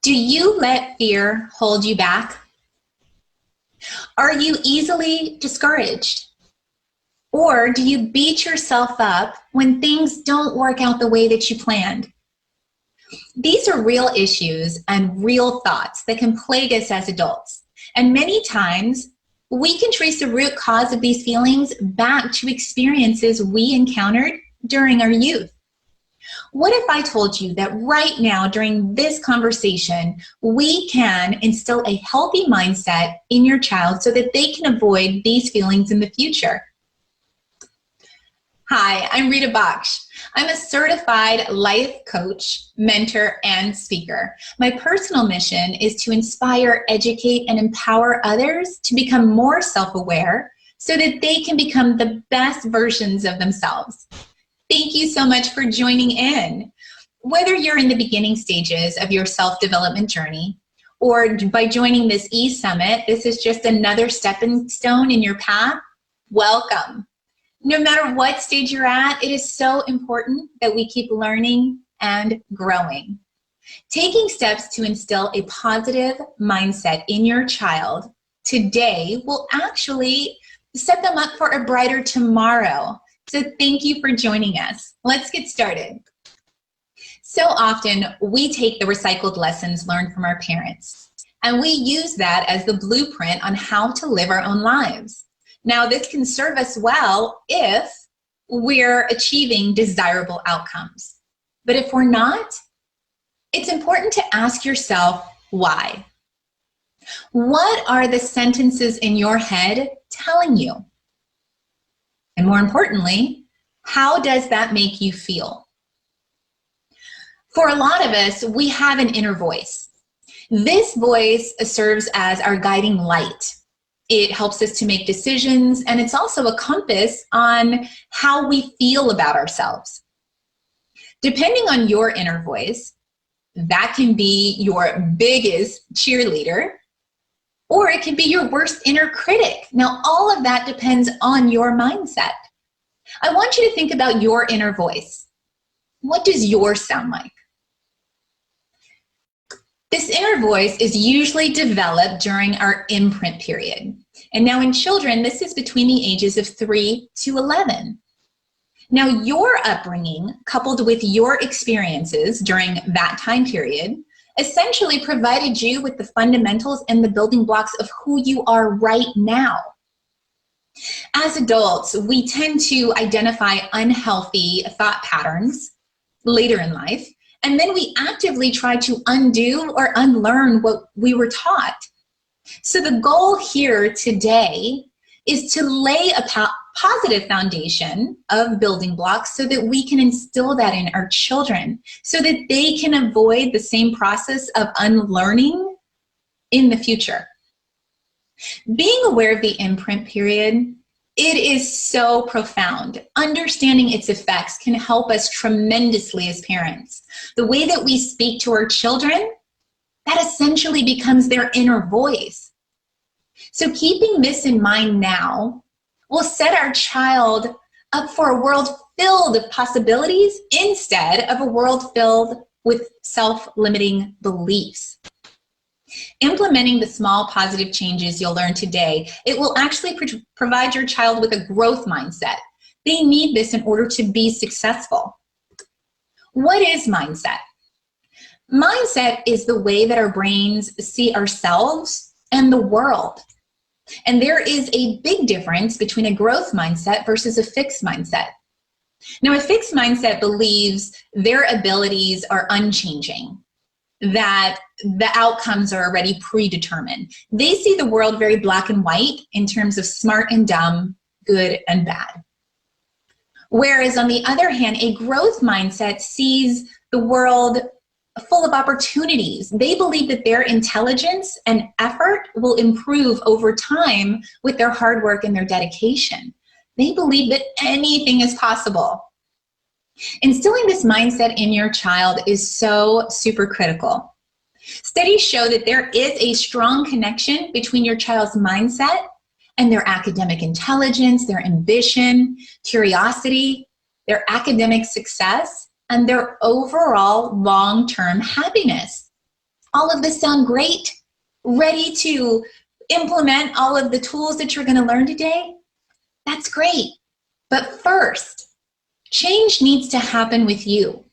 Do you let fear hold you back? Are you easily discouraged? Or do you beat yourself up when things don't work out the way that you planned? These are real issues and real thoughts that can plague us as adults. And many times, we can trace the root cause of these feelings back to experiences we encountered during our youth. What if I told you that right now during this conversation, we can instill a healthy mindset in your child so that they can avoid these feelings in the future? Hi, I'm Rida Bakhsh. I'm a certified life coach, mentor, and speaker. My personal mission is to inspire, educate, and empower others to become more self-aware so that they can become the best versions of themselves. Thank you so much for joining in. Whether you're in the beginning stages of your self-development journey or by joining this e-summit, this is just another stepping stone in your path, welcome. No matter what stage you're at, it is so important that we keep learning and growing. Taking steps to instill a positive mindset in your child today will actually set them up for a brighter tomorrow. So thank you for joining us. Let's get started. So often we take the recycled lessons learned from our parents, and we use that as the blueprint on how to live our own lives. Now, this can serve us well if we're achieving desirable outcomes. But if we're not, it's important to ask yourself why. What are the sentences in your head telling you? And more importantly, how does that make you feel? For a lot of us, we have an inner voice. This voice serves as our guiding light. It helps us to make decisions, and it's also a compass on how we feel about ourselves. Depending on your inner voice, that can be your biggest cheerleader, or it can be your worst inner critic. Now, all of that depends on your mindset. I want you to think about your inner voice. What does yours sound like? This inner voice is usually developed during our imprint period. And now in children, this is between the ages of 3 to 11. Now, your upbringing, coupled with your experiences during that time period, essentially provided you with the fundamentals and the building blocks of who you are right now. As adults, we tend to identify unhealthy thought patterns later in life, and then we actively try to undo or unlearn what we were taught. So the goal here today is to lay a positive foundation of building blocks so that we can instill that in our children so that they can avoid the same process of unlearning in the future. Being aware of the imprint period, it is so profound. Understanding its effects can help us tremendously as parents. The way that we speak to our children, that essentially becomes their inner voice. So keeping this in mind now will set our child up for a world filled with possibilities instead of a world filled with self-limiting beliefs. Implementing the small positive changes you'll learn today, it will actually provide your child with a growth mindset. They need this in order to be successful. What is mindset? Mindset is the way that our brains see ourselves and the world. And there is a big difference between a growth mindset versus a fixed mindset. Now, a fixed mindset believes their abilities are unchanging, that the outcomes are already predetermined. They see the world very black and white in terms of smart and dumb, good and bad. Whereas on the other hand, a growth mindset sees the world full of opportunities. They believe that their intelligence and effort will improve over time with their hard work and their dedication. They believe that anything is possible. Instilling this mindset in your child is so super critical. Studies show that there is a strong connection between your child's mindset and their academic intelligence, their ambition, curiosity, their academic success, and their overall long-term happiness. All of this sound great? Ready to implement all of the tools that you're going to learn today? That's great. But first, change needs to happen with you.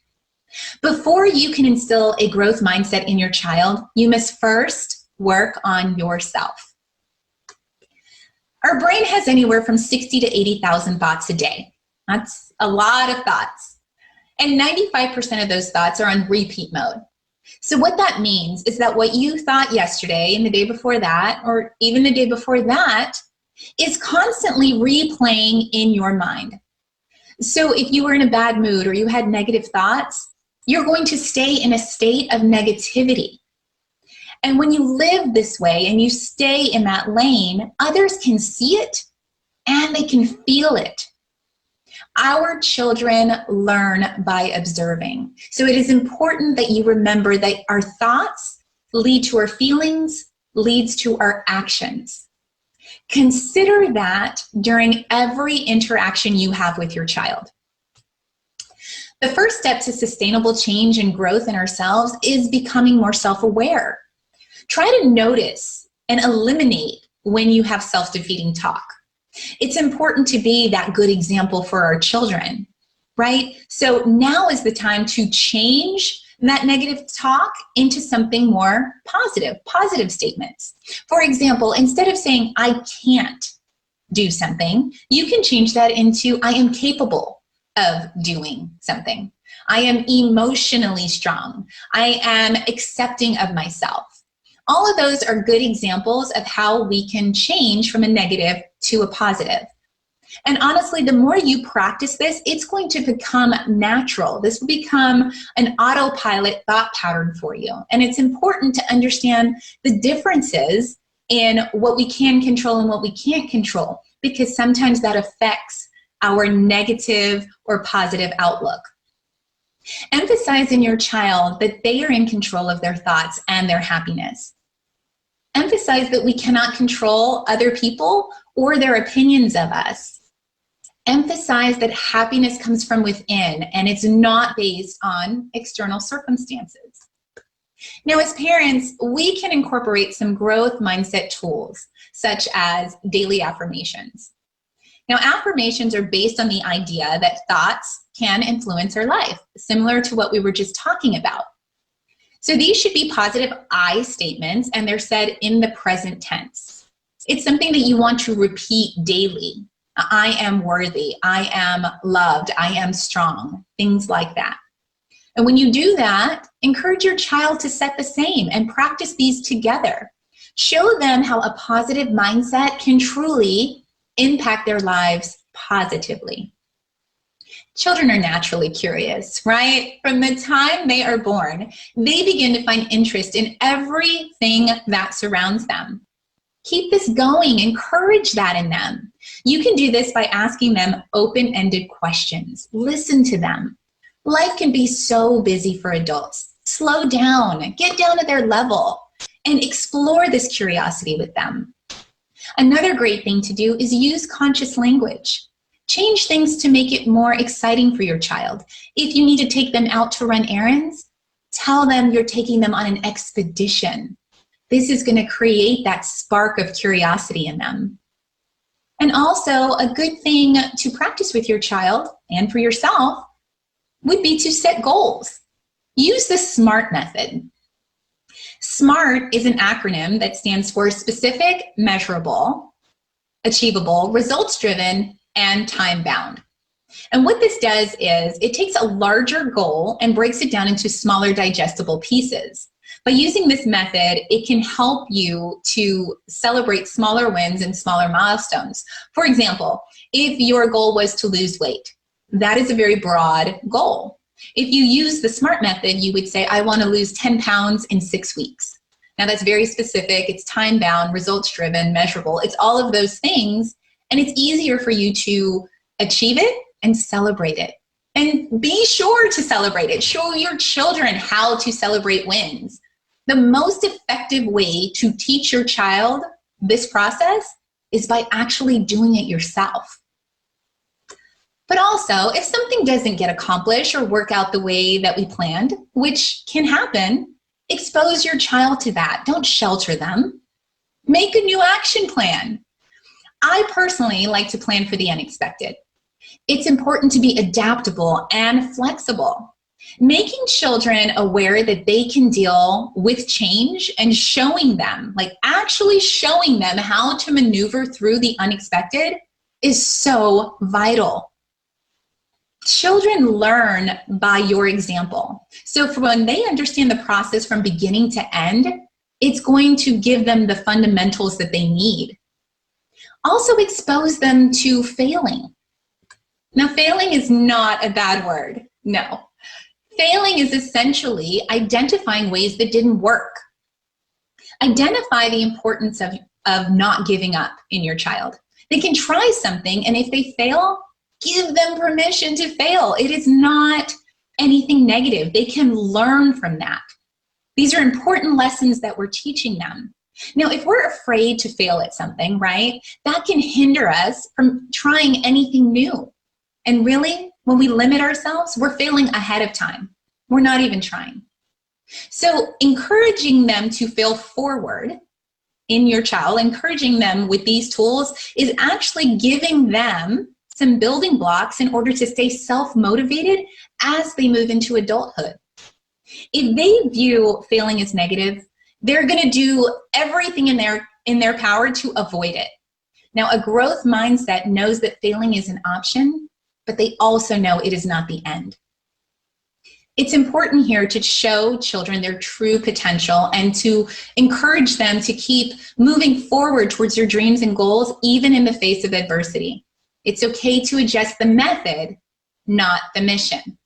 Before you can instill a growth mindset in your child, you must first work on yourself. Our brain has anywhere from 60 to 80,000 thoughts a day. That's a lot of thoughts. And 95% of those thoughts are on repeat mode. So what that means is that what you thought yesterday and the day before that, or even the day before that, is constantly replaying in your mind. So if you were in a bad mood or you had negative thoughts, you're going to stay in a state of negativity. And when you live this way and you stay in that lane, others can see it and they can feel it. Our children learn by observing. So it is important that you remember that our thoughts lead to our feelings, leads to our actions. Consider that during every interaction you have with your child. The first step to sustainable change and growth in ourselves is becoming more self-aware. Try to notice and eliminate when you have self-defeating talk. It's important to be that good example for our children, right? So now is the time to change that negative talk into something more positive statements. For example, instead of saying, I can't do something, you can change that into, I am capable of doing something. I am emotionally strong. I am accepting of myself. All of those are good examples of how we can change from a negative to a positive. And honestly, the more you practice this, it's going to become natural. This will become an autopilot thought pattern for you. And it's important to understand the differences in what we can control and what we can't control, because sometimes that affects our negative or positive outlook. Emphasize in your child that they are in control of their thoughts and their happiness. Emphasize that we cannot control other people or their opinions of us. Emphasize that happiness comes from within and it's not based on external circumstances. Now, as parents, we can incorporate some growth mindset tools, such as daily affirmations. Now, affirmations are based on the idea that thoughts can influence our life, similar to what we were just talking about. So these should be positive I statements, and they're said in the present tense. It's something that you want to repeat daily. I am worthy, I am loved, I am strong, things like that. And when you do that, encourage your child to set the same and practice these together. Show them how a positive mindset can truly impact their lives positively. Children are naturally curious, right? From the time they are born, they begin to find interest in everything that surrounds them. Keep this going, encourage that in them. You can do this by asking them open-ended questions. Listen to them. Life can be so busy for adults. Slow down, get down to their level, and explore this curiosity with them. Another great thing to do is use conscious language. Change things to make it more exciting for your child. If you need to take them out to run errands, tell them you're taking them on an expedition. This is going to create that spark of curiosity in them. And also, a good thing to practice with your child and for yourself would be to set goals. Use the SMART method. SMART is an acronym that stands for specific, measurable, achievable, results-driven, and time-bound. And what this does is it takes a larger goal and breaks it down into smaller digestible pieces. By using this method, it can help you to celebrate smaller wins and smaller milestones. For example, if your goal was to lose weight, that is a very broad goal. If you use the SMART method, you would say, I want to lose 10 pounds in 6 weeks. Now that's very specific, it's time-bound, results-driven, measurable. It's all of those things, and it's easier for you to achieve it and celebrate it. And be sure to celebrate it. Show your children how to celebrate wins. The most effective way to teach your child this process is by actually doing it yourself. But also, if something doesn't get accomplished or work out the way that we planned, which can happen, Expose your child to that. Don't shelter them. Make a new action plan. I personally like to plan for the unexpected. It's important to be adaptable and flexible. Making children aware that they can deal with change and showing them, like actually showing them how to maneuver through the unexpected is so vital. Children learn by your example. So for when they understand the process from beginning to end, it's going to give them the fundamentals that they need. Also expose them to failing. Now, failing is not a bad word. No. Failing is essentially identifying ways that didn't work. Identify the importance of not giving up in your child. They can try something, and if they fail, give them permission to fail. It is not anything negative. They can learn from that. These are important lessons that we're teaching them. Now, if we're afraid to fail at something, right, that can hinder us from trying anything new. And really, when we limit ourselves, we're failing ahead of time. We're not even trying. So encouraging them to fail forward in your child, encouraging them with these tools is actually giving them some building blocks in order to stay self-motivated as they move into adulthood. If they view failing as negative, they're going to do everything in their power to avoid it. Now, a growth mindset knows that failing is an option, but they also know it is not the end. It's important here to show children their true potential and to encourage them to keep moving forward towards their dreams and goals, even in the face of adversity. It's okay to adjust the method, not the mission.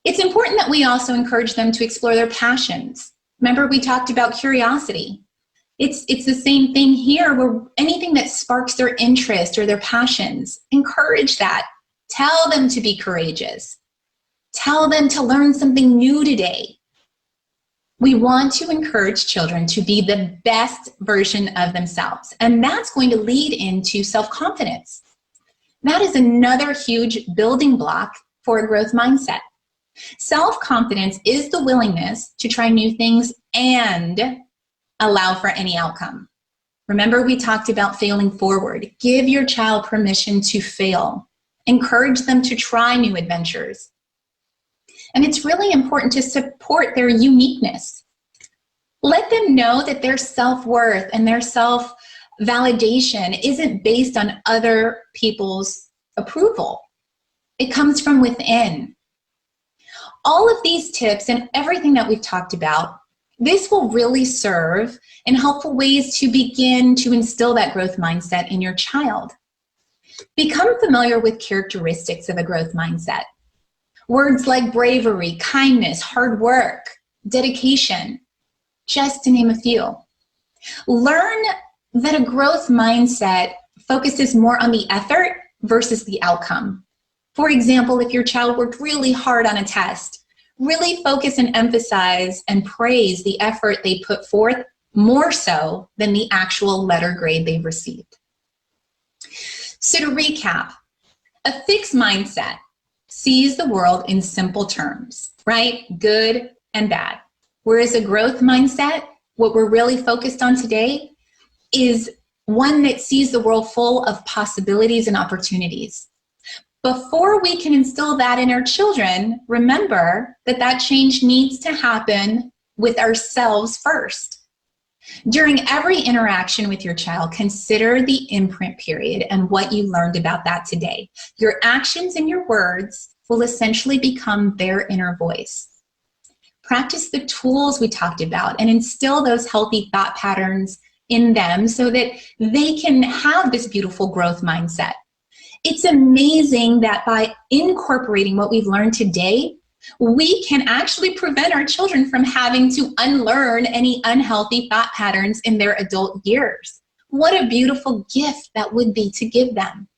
It's important that we also encourage them to explore their passions. Remember, we talked about curiosity. It's the same thing here, where anything that sparks their interest or their passions, encourage that. Tell them to be courageous. Tell them to learn something new today. We want to encourage children to be the best version of themselves, and that's going to lead into self-confidence. That is another huge building block for a growth mindset. Self-confidence is the willingness to try new things and allow for any outcome. Remember, we talked about failing forward. Give your child permission to fail. Encourage them to try new adventures. And it's really important to support their uniqueness. Let them know that their self-worth and their self-validation isn't based on other people's approval. It comes from within. All of these tips and everything that we've talked about, this will really serve in helpful ways to begin to instill that growth mindset in your child. Become familiar with characteristics of a growth mindset. Words like bravery, kindness, hard work, dedication, just to name a few. Learn that a growth mindset focuses more on the effort versus the outcome. For example, if your child worked really hard on a test, really focus and emphasize and praise the effort they put forth more so than the actual letter grade they've received. So to recap, a fixed mindset sees the world in simple terms, right? Good and bad. Whereas a growth mindset, what we're really focused on today, is one that sees the world full of possibilities and opportunities. Before we can instill that in our children, remember that that change needs to happen with ourselves first. During every interaction with your child, consider the imprint period and what you learned about that today. Your actions and your words will essentially become their inner voice. Practice the tools we talked about and instill those healthy thought patterns in them so that they can have this beautiful growth mindset. It's amazing that by incorporating what we've learned today, we can actually prevent our children from having to unlearn any unhealthy thought patterns in their adult years. What a beautiful gift that would be to give them.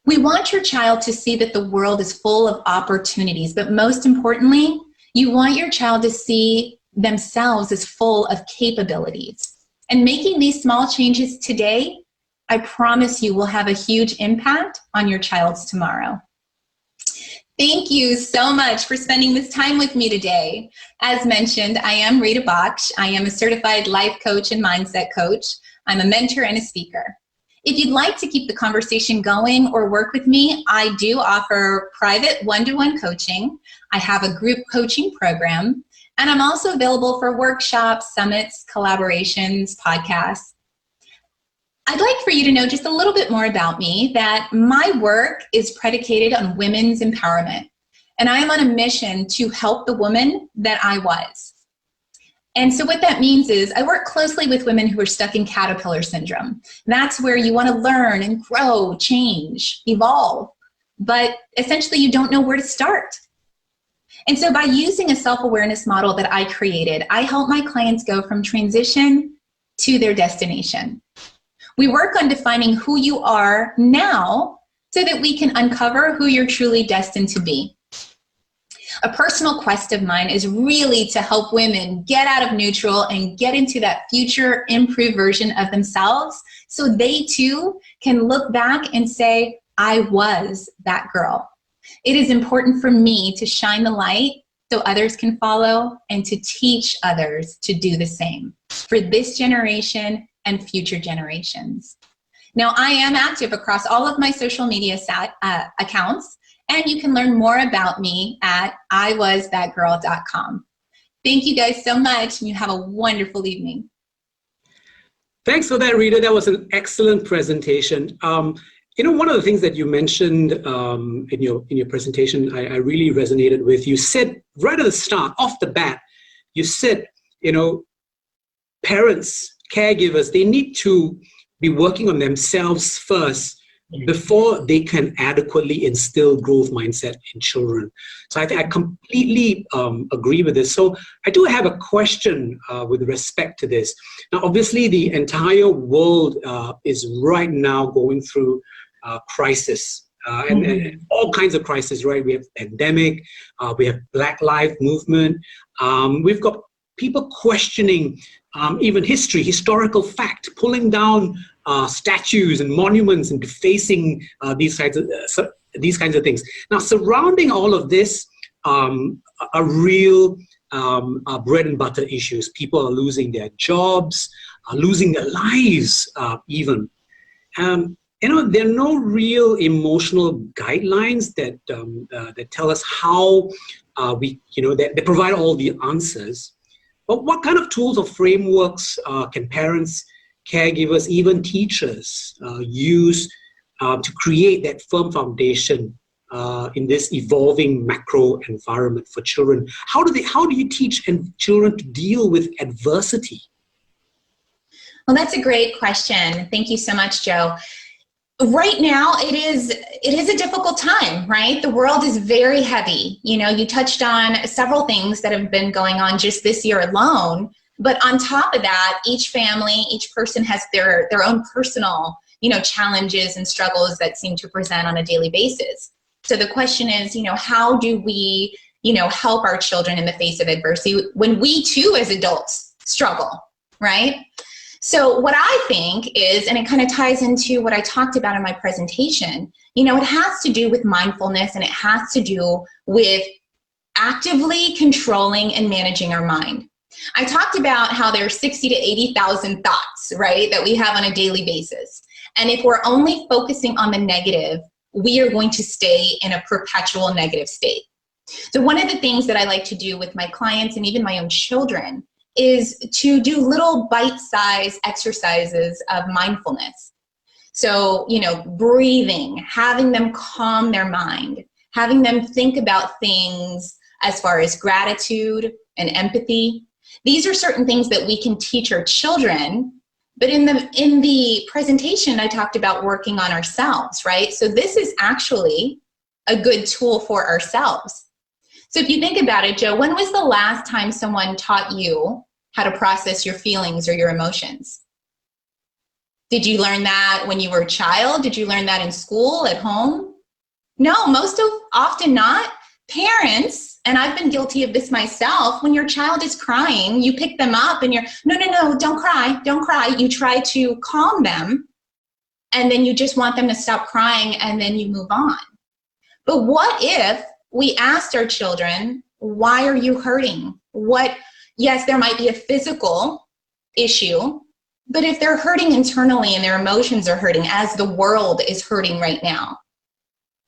We want your child to see that the world is full of opportunities, but most importantly, you want your child to see themselves as full of capabilities. And making these small changes today, I promise you, will have a huge impact on your child's tomorrow. Thank you so much for spending this time with me today. As mentioned, I am Rida Bakhsh. I am a certified life coach and mindset coach. I'm a mentor and a speaker. If you'd like to keep the conversation going or work with me, I do offer private one-to-one coaching. I have a group coaching program, and I'm also available for workshops, summits, collaborations, podcasts. I'd like for you to know just a little bit more about me, that my work is predicated on women's empowerment, and I am on a mission to help the woman that I was. And so what that means is I work closely with women who are stuck in caterpillar syndrome. That's where you want to learn and grow, change, evolve, but essentially you don't know where to start. And so by using a self-awareness model that I created, I help my clients go from transition to their destination. We work on defining who you are now so that we can uncover who you're truly destined to be. A personal quest of mine is really to help women get out of neutral and get into that future improved version of themselves so they too can look back and say, I was that girl. It is important for me to shine the light so others can follow and to teach others to do the same for this generation and future generations. Now, I am active across all of my social media accounts, and you can learn more about me at iwasthatgirl.com. Thank you guys so much, and you have a wonderful evening. Thanks for that, Rita. That was an excellent presentation. One of the things that you mentioned in your presentation, I really resonated with. You said right at the start, off the bat, you said, parents, caregivers, they need to be working on themselves first before they can adequately instill growth mindset in children. So I think I completely agree with this. So I do have a question with respect to this. Now, obviously, the entire world is right now going through crisis. And all kinds of crises, right? We have pandemic, we have Black Lives Movement, we've got people questioning even historical fact, pulling down statues and monuments and defacing these kinds of things. Now, surrounding all of this are real bread and butter issues. People are losing their jobs, are losing their lives even. There are no real emotional guidelines that tell us how that provide all the answers. But what kind of tools or frameworks can parents, caregivers, even teachers use to create that firm foundation in this evolving macro environment for children? How do you teach children to deal with adversity? Well, that's a great question. Thank you so much, Joe. Right now, it is a difficult time, right? The world is very heavy. You touched on several things that have been going on just this year alone. But on top of that, each family, each person has their own personal, challenges and struggles that seem to present on a daily basis. So the question is, how do we, help our children in the face of adversity when we too as adults struggle, right? So what I think is, and it kind of ties into what I talked about in my presentation, it has to do with mindfulness, and it has to do with actively controlling and managing our mind. I talked about how there are 60 to 80,000 thoughts, right, that we have on a daily basis. And if we're only focusing on the negative, we are going to stay in a perpetual negative state. So one of the things that I like to do with my clients and even my own children is to do little bite-sized exercises of mindfulness. So, breathing, having them calm their mind, having them think about things as far as gratitude and empathy. These are certain things that we can teach our children, but in the presentation, I talked about working on ourselves, right? So this is actually a good tool for ourselves. So if you think about it, Joe, when was the last time someone taught you how to process your feelings or your emotions? Did you learn that when you were a child? Did you learn that in school, at home? No, often not. Parents, and I've been guilty of this myself, when your child is crying, you pick them up and you're, no, don't cry. You try to calm them, and then you just want them to stop crying, and then you move on. But what if we asked our children, why are you hurting? Yes, there might be a physical issue, but if they're hurting internally and their emotions are hurting, as the world is hurting right now,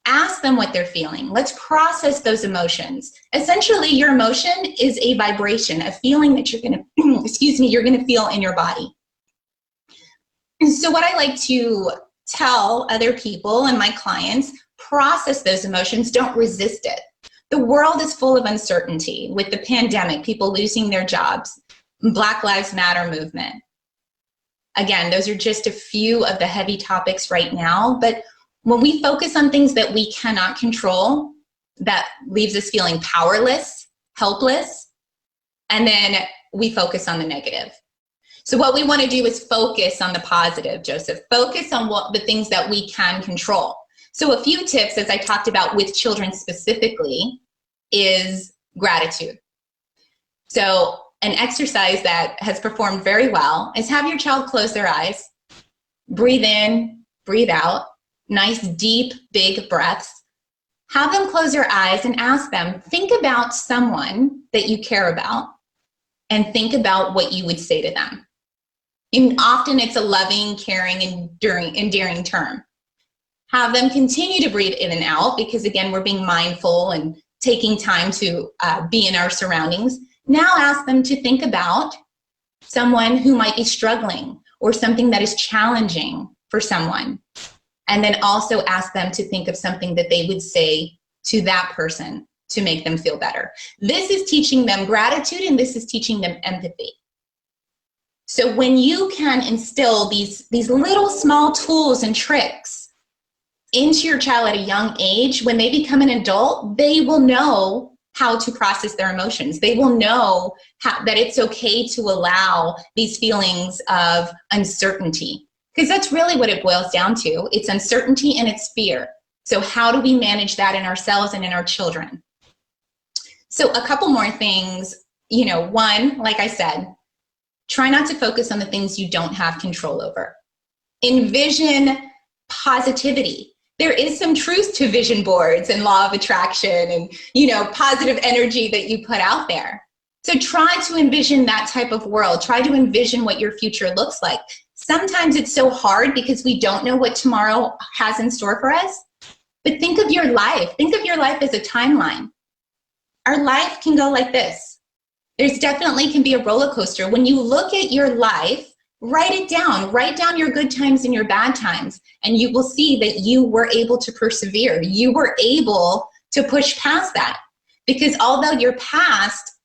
ask them what they're feeling. Let's process those emotions. Essentially, your emotion is a vibration, a feeling that you're going to, you're going to feel in your body. And so what I like to tell other people and my clients, process those emotions, don't resist it. The world is full of uncertainty with the pandemic, people losing their jobs, Black Lives Matter movement. Again, those are just a few of the heavy topics right now, but when we focus on things that we cannot control, that leaves us feeling powerless, helpless, and then we focus on the negative. So what we want to do is focus on the positive, Joseph. Focus on the things that we can control. So a few tips, as I talked about with children specifically, is gratitude. So an exercise that has performed very well is have your child close their eyes, breathe in, breathe out, nice, deep, big breaths. Have them close their eyes and ask them, think about someone that you care about and think about what you would say to them. And often it's a loving, caring, endearing term. Have them continue to breathe in and out because, again, we're being mindful and taking time to be in our surroundings. Now ask them to think about someone who might be struggling or something that is challenging for someone. And then also ask them to think of something that they would say to that person to make them feel better. This is teaching them gratitude and this is teaching them empathy. So when you can instill these little small tools and tricks into your child at a young age, when they become an adult, they will know how to process their emotions. They will know that it's okay to allow these feelings of uncertainty, because that's really what it boils down to. It's uncertainty and it's fear. So how do we manage that in ourselves and in our children? So a couple more things, one, like I said, try not to focus on the things you don't have control over. Envision positivity. There is some truth to vision boards and law of attraction and, positive energy that you put out there. So try to envision that type of world. Try to envision what your future looks like. Sometimes it's so hard because we don't know what tomorrow has in store for us. But think of your life. Think of your life as a timeline. Our life can go like this. There's definitely can be a roller coaster. When you look at your life, write it down. Write down your good times and your bad times, and you will see that you were able to persevere. You were able to push past that. Because although your past,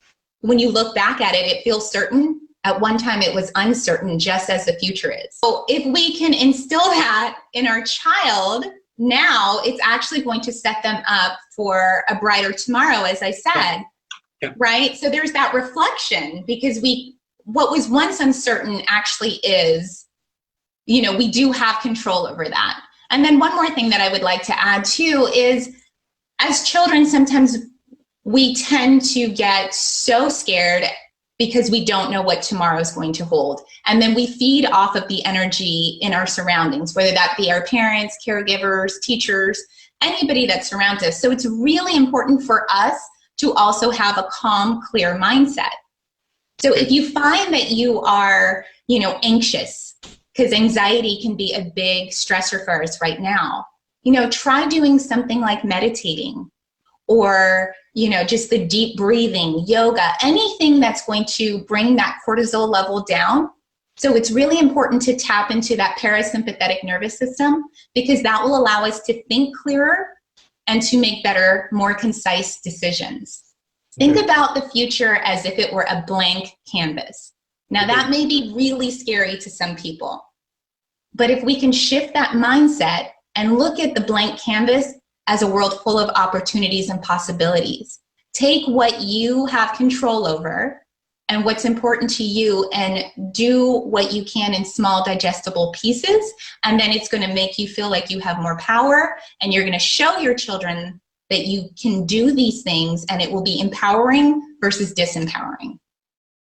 when you look back at it, it feels certain. At one time, it was uncertain, just as the future is. So if we can instill that in our child, now it's actually going to set them up for a brighter tomorrow, as I said. Yeah. Right? So there's that reflection, because what was once uncertain actually is, we do have control over that. And then one more thing that I would like to add too is, as children, sometimes we tend to get so scared because we don't know what tomorrow is going to hold. And then we feed off of the energy in our surroundings, whether that be our parents, caregivers, teachers, anybody that surrounds us. So it's really important for us to also have a calm, clear mindset. So if you find that you are, anxious, because anxiety can be a big stressor for us right now, try doing something like meditating or, just the deep breathing, yoga, anything that's going to bring that cortisol level down. So it's really important to tap into that parasympathetic nervous system, because that will allow us to think clearer and to make better, more concise decisions. Think about the future as if it were a blank canvas. Now that may be really scary to some people, but if we can shift that mindset and look at the blank canvas as a world full of opportunities and possibilities, take what you have control over and what's important to you and do what you can in small digestible pieces, and then it's going to make you feel like you have more power, and you're going to show your children that you can do these things, and it will be empowering versus disempowering.